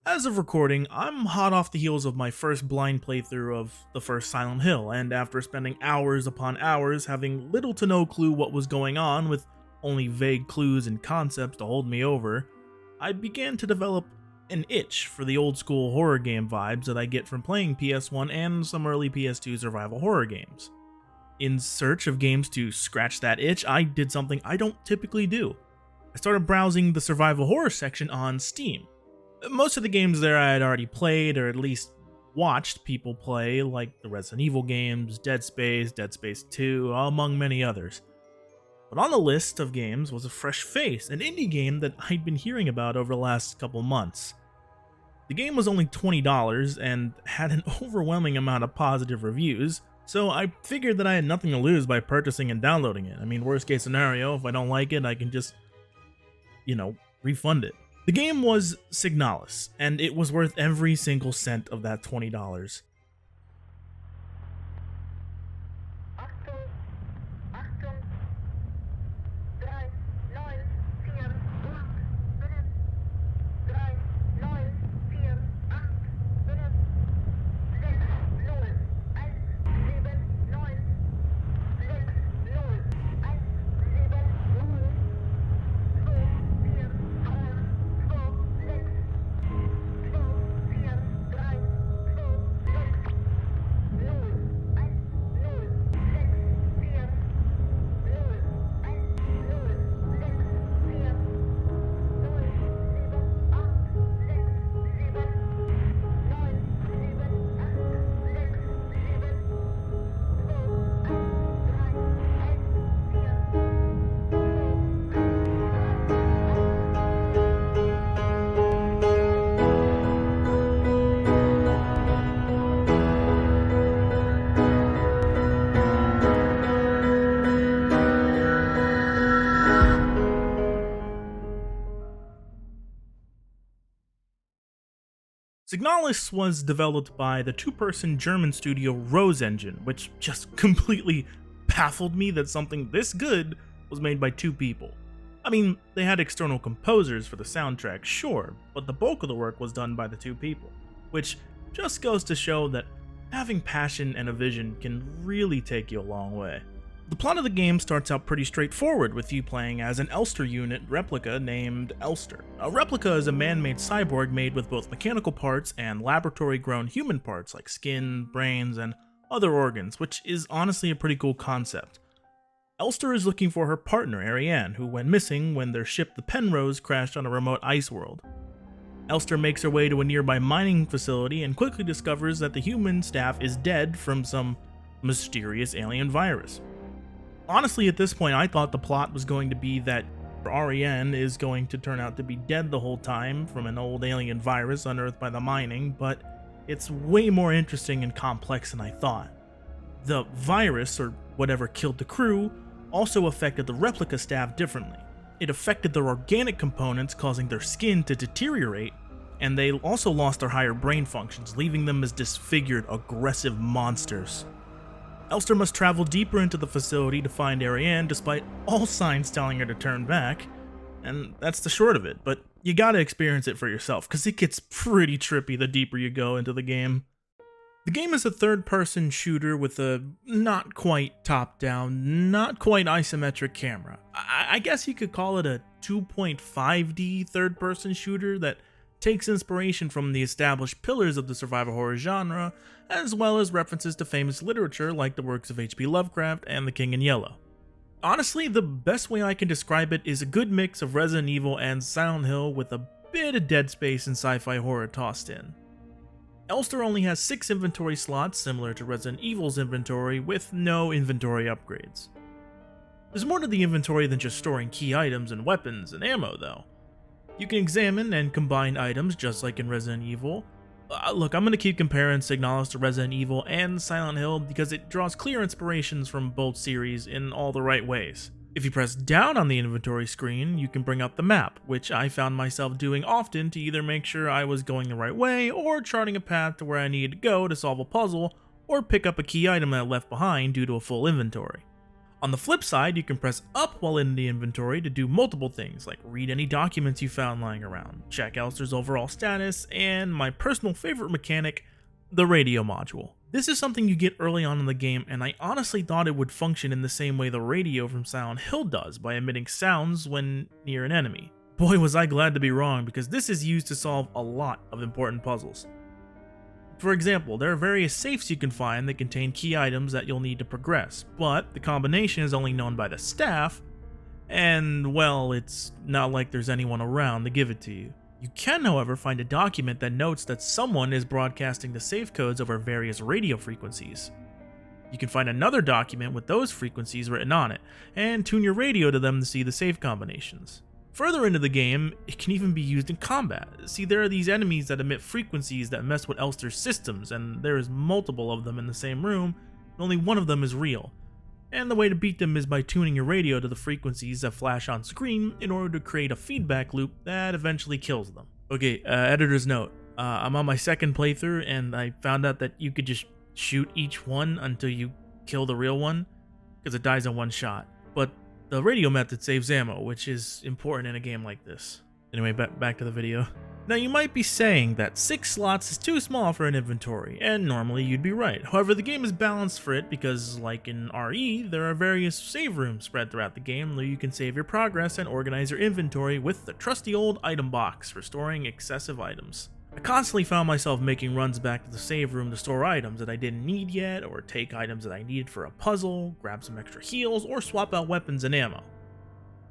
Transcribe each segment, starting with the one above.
As of recording, I'm hot off the heels of my first blind playthrough of the first Silent Hill, and after spending hours upon hours having little to no clue what was going on with only vague clues and concepts to hold me over, I began to develop an itch for the old school horror game vibes that I get from playing PS1 and some early PS2 survival horror games. In search of games to scratch that itch, I did something I don't typically do. I started browsing the survival horror section on Steam. Most of the games there I had already played or at least watched people play, like the Resident Evil games, Dead Space 2, among many others. But on the list of games was a fresh face, an indie game that I'd been hearing about over the last couple months. The game was only $20 and had an overwhelming amount of positive reviews, so I figured that I had nothing to lose by purchasing and downloading it. I mean, worst case scenario, if I don't like it, I can just, refund it. The game was Signalis, and it was worth every single cent of that $20. Signalis was developed by the two-person German studio Rose Engine, which just completely baffled me that something this good was made by two people. I mean, they had external composers for the soundtrack, sure, but the bulk of the work was done by the two people, which just goes to show that having passion and a vision can really take you a long way. The plot of the game starts out pretty straightforward, with you playing as an Elster unit replica named Elster. A replica is a man-made cyborg made with both mechanical parts and laboratory-grown human parts like skin, brains, and other organs, which is honestly a pretty cool concept. Elster is looking for her partner, Ariane, who went missing when their ship the Penrose crashed on a remote ice world. Elster makes her way to a nearby mining facility and quickly discovers that the human staff is dead from some mysterious alien virus. Honestly, at this point, I thought the plot was going to be that Ariane is going to turn out to be dead the whole time from an old alien virus unearthed by the mining, but it's way more interesting and complex than I thought. The virus, or whatever killed the crew, also affected the replica staff differently. It affected their organic components, causing their skin to deteriorate, and they also lost their higher brain functions, leaving them as disfigured, aggressive monsters. Elster must travel deeper into the facility to find Ariane, despite all signs telling her to turn back, and that's the short of it, but you gotta experience it for yourself, because it gets pretty trippy the deeper you go into the game. The game is a third-person shooter with a not quite top-down, not quite isometric camera. I guess you could call it a 2.5D third-person shooter that takes inspiration from the established pillars of the survival horror genre, as well as references to famous literature like the works of H.P. Lovecraft and The King in Yellow. Honestly, the best way I can describe it is a good mix of Resident Evil and Silent Hill with a bit of Dead Space and sci-fi horror tossed in. Elster only has 6 inventory slots similar to Resident Evil's inventory with no inventory upgrades. There's more to the inventory than just storing key items and weapons and ammo though. You can examine and combine items just like in Resident Evil. Look, I'm going to keep comparing Signalis to Resident Evil and Silent Hill because it draws clear inspirations from both series in all the right ways. If you press down on the inventory screen, you can bring up the map, which I found myself doing often to either make sure I was going the right way or charting a path to where I needed to go to solve a puzzle or pick up a key item I left behind due to a full inventory. On the flip side, you can press up while in the inventory to do multiple things, like read any documents you found lying around, check Elster's overall status, and my personal favorite mechanic, the radio module. This is something you get early on in the game, and I honestly thought it would function in the same way the radio from Silent Hill does, by emitting sounds when near an enemy. Boy was I glad to be wrong, because this is used to solve a lot of important puzzles. For example, there are various safes you can find that contain key items that you'll need to progress, but the combination is only known by the staff, and well, it's not like there's anyone around to give it to you. You can, however, find a document that notes that someone is broadcasting the safe codes over various radio frequencies. You can find another document with those frequencies written on it, and tune your radio to them to see the safe combinations. Further into the game, it can even be used in combat. See, there are these enemies that emit frequencies that mess with Elster's systems, and there is multiple of them in the same room, and only one of them is real. And the way to beat them is by tuning your radio to the frequencies that flash on screen in order to create a feedback loop that eventually kills them. Okay, editor's note. I'm on my second playthrough, and I found out that you could just shoot each one until you kill the real one, because it dies in one shot. But the radio method saves ammo, which is important in a game like this. Anyway, back to the video. Now you might be saying that 6 slots is too small for an inventory, and normally you'd be right. However, the game is balanced for it because, like in RE, there are various save rooms spread throughout the game where you can save your progress and organize your inventory with the trusty old item box, restoring excessive items. I constantly found myself making runs back to the save room to store items that I didn't need yet, or take items that I needed for a puzzle, grab some extra heals, or swap out weapons and ammo.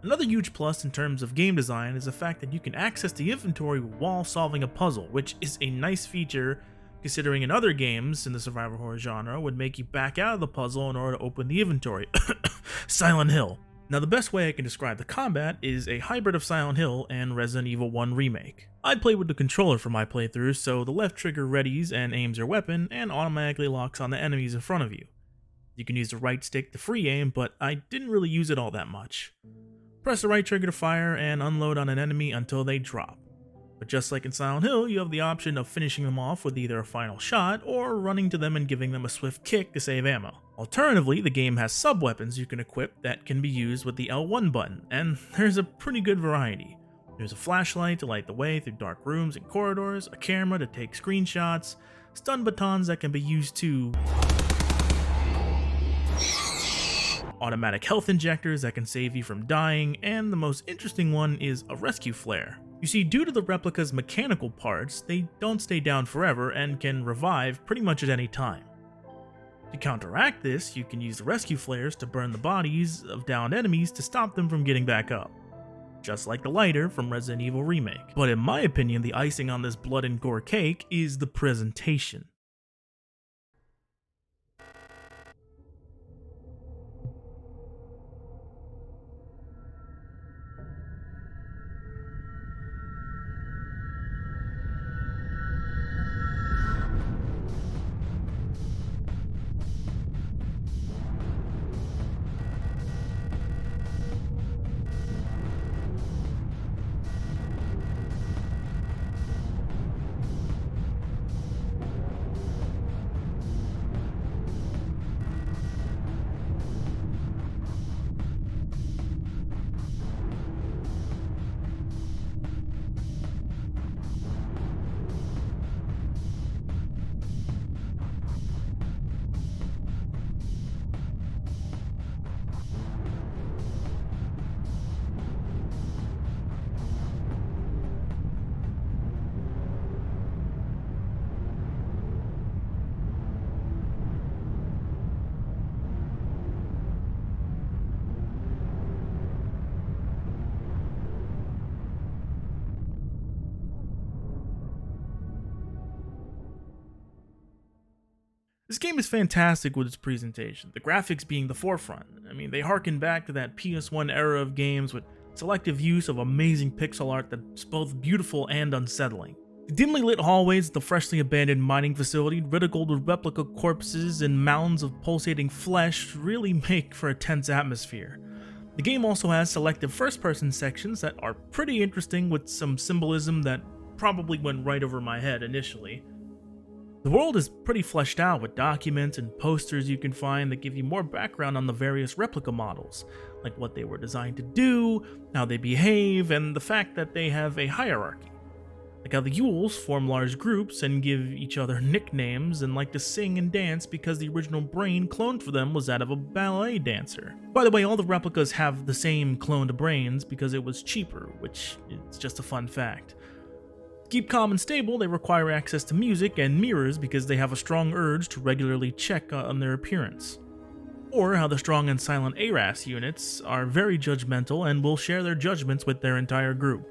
Another huge plus in terms of game design is the fact that you can access the inventory while solving a puzzle, which is a nice feature considering in other games in the survival horror genre would make you back out of the puzzle in order to open the inventory. Silent Hill. Now the best way I can describe the combat is a hybrid of Silent Hill and Resident Evil 1 Remake. I played with the controller for my playthroughs, so the left trigger readies and aims your weapon and automatically locks on the enemies in front of you. You can use the right stick to free aim, but I didn't really use it all that much. Press the right trigger to fire and unload on an enemy until they drop. But just like in Silent Hill, you have the option of finishing them off with either a final shot or running to them and giving them a swift kick to save ammo. Alternatively, the game has sub-weapons you can equip that can be used with the L1 button, and there's a pretty good variety. There's a flashlight to light the way through dark rooms and corridors, a camera to take screenshots, stun batons that can be used to automatic health injectors that can save you from dying, and the most interesting one is a rescue flare. You see, due to the replica's mechanical parts, they don't stay down forever and can revive pretty much at any time. To counteract this, you can use the rescue flares to burn the bodies of downed enemies to stop them from getting back up, just like the lighter from Resident Evil Remake. But in my opinion, the icing on this blood and gore cake is the presentation. This game is fantastic with its presentation, the graphics being the forefront. I mean, they harken back to that PS1 era of games with selective use of amazing pixel art that's both beautiful and unsettling. The dimly lit hallways of the freshly abandoned mining facility, riddled with replica corpses and mounds of pulsating flesh, really make for a tense atmosphere. The game also has selective first-person sections that are pretty interesting with some symbolism that probably went right over my head initially. The world is pretty fleshed out with documents and posters you can find that give you more background on the various replica models, like what they were designed to do, how they behave, and the fact that they have a hierarchy. Like how the Yules form large groups and give each other nicknames and like to sing and dance because the original brain cloned for them was that of a ballet dancer. By the way, all the replicas have the same cloned brains because it was cheaper, which is just a fun fact. To keep calm and stable, they require access to music and mirrors because they have a strong urge to regularly check on their appearance. Or how the strong and silent ARAS units are very judgmental and will share their judgments with their entire group.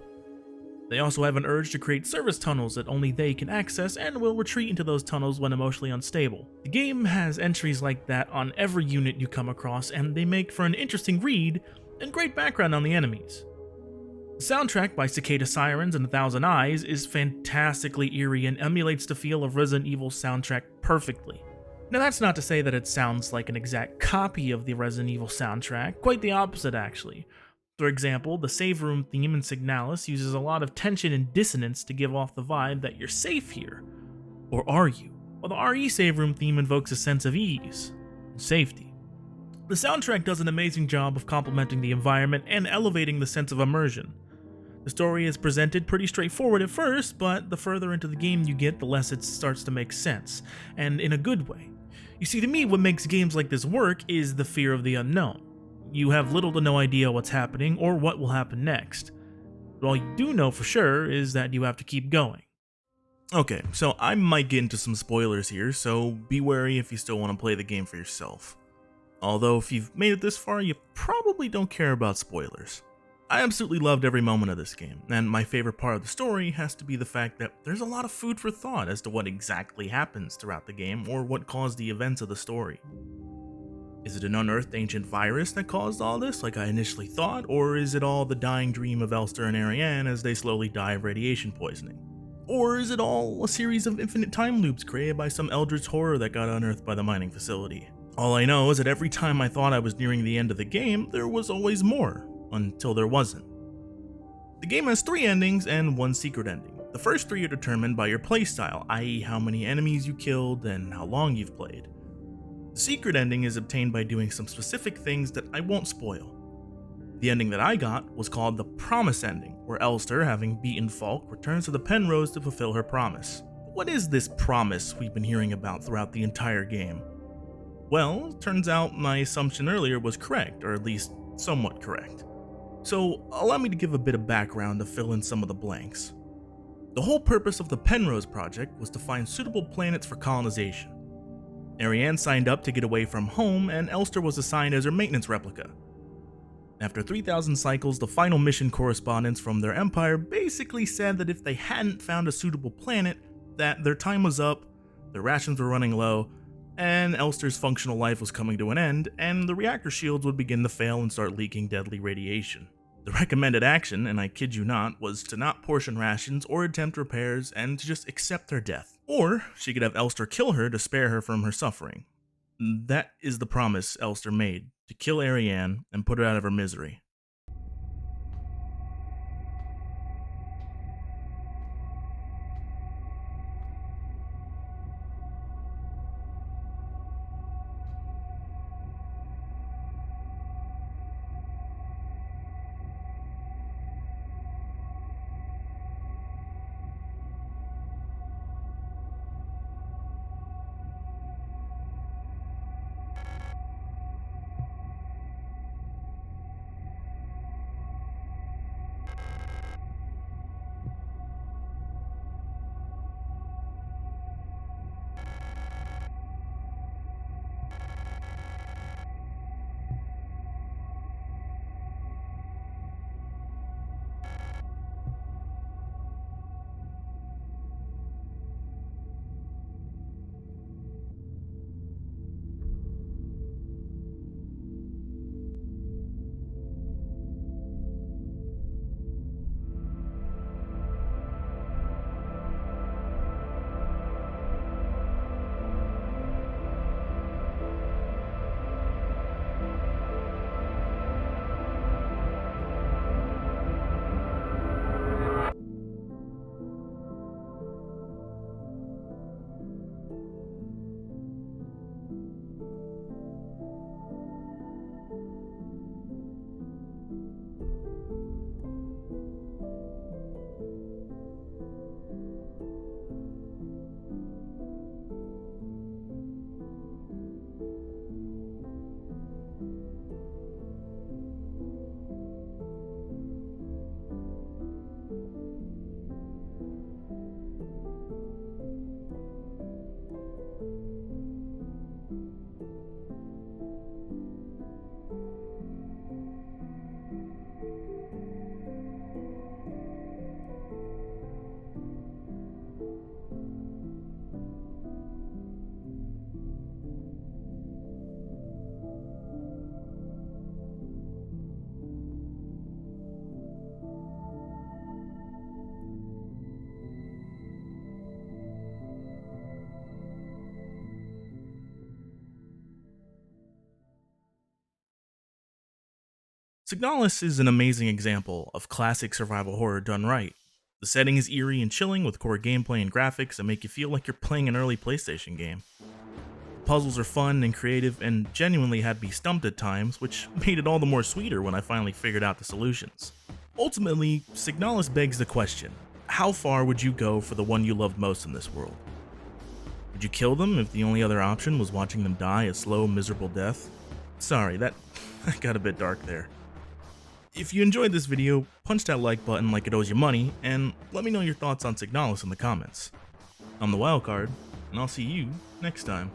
They also have an urge to create service tunnels that only they can access and will retreat into those tunnels when emotionally unstable. The game has entries like that on every unit you come across, and they make for an interesting read and great background on the enemies. The soundtrack by Cicada Sirens and A Thousand Eyes is fantastically eerie and emulates the feel of Resident Evil's soundtrack perfectly. Now that's not to say that it sounds like an exact copy of the Resident Evil soundtrack, quite the opposite actually. For example, the save room theme in Signalis uses a lot of tension and dissonance to give off the vibe that you're safe here. Or are you? While the RE save room theme invokes a sense of ease and safety. The soundtrack does an amazing job of complementing the environment and elevating the sense of immersion. The story is presented pretty straightforward at first, but the further into the game you get, the less it starts to make sense, and in a good way. You see, to me, what makes games like this work is the fear of the unknown. You have little to no idea what's happening or what will happen next. But all you do know for sure is that you have to keep going. Okay, so I might get into some spoilers here, so be wary if you still want to play the game for yourself. Although if you've made it this far, you probably don't care about spoilers. I absolutely loved every moment of this game, and my favorite part of the story has to be the fact that there's a lot of food for thought as to what exactly happens throughout the game or what caused the events of the story. Is it an unearthed ancient virus that caused all this, like I initially thought, or is it all the dying dream of Elster and Ariane as they slowly die of radiation poisoning? Or is it all a series of infinite time loops created by some eldritch horror that got unearthed by the mining facility? All I know is that every time I thought I was nearing the end of the game, there was always more, until there wasn't. The game has 3 endings and 1 secret ending. The first 3 are determined by your playstyle, i.e. how many enemies you killed and how long you've played. The secret ending is obtained by doing some specific things that I won't spoil. The ending that I got was called the Promise Ending, where Elster, having beaten Falk, returns to the Penrose to fulfill her promise. What is this promise we've been hearing about throughout the entire game? Well, it turns out my assumption earlier was correct, or at least somewhat correct. So allow me to give a bit of background to fill in some of the blanks. The whole purpose of the Penrose project was to find suitable planets for colonization. Ariane signed up to get away from home, and Elster was assigned as her maintenance replica. After 3,000 cycles, the final mission correspondents from their empire basically said that if they hadn't found a suitable planet, that their time was up, their rations were running low, and Elster's functional life was coming to an end, and the reactor shields would begin to fail and start leaking deadly radiation. The recommended action, and I kid you not, was to not portion rations or attempt repairs and to just accept her death. Or she could have Elster kill her to spare her from her suffering. That is the promise Elster made, to kill Ariane and put her out of her misery. Signalis is an amazing example of classic survival horror done right. The setting is eerie and chilling with core gameplay and graphics that make you feel like you're playing an early PlayStation game. The puzzles are fun and creative and genuinely had me stumped at times, which made it all the more sweeter when I finally figured out the solutions. Ultimately, Signalis begs the question, how far would you go for the one you loved most in this world? Would you kill them if the only other option was watching them die a slow, miserable death? Sorry, that got a bit dark there. If you enjoyed this video, punch that like button like it owes you money, and let me know your thoughts on Signalis in the comments. I'm the Wildcard, and I'll see you next time.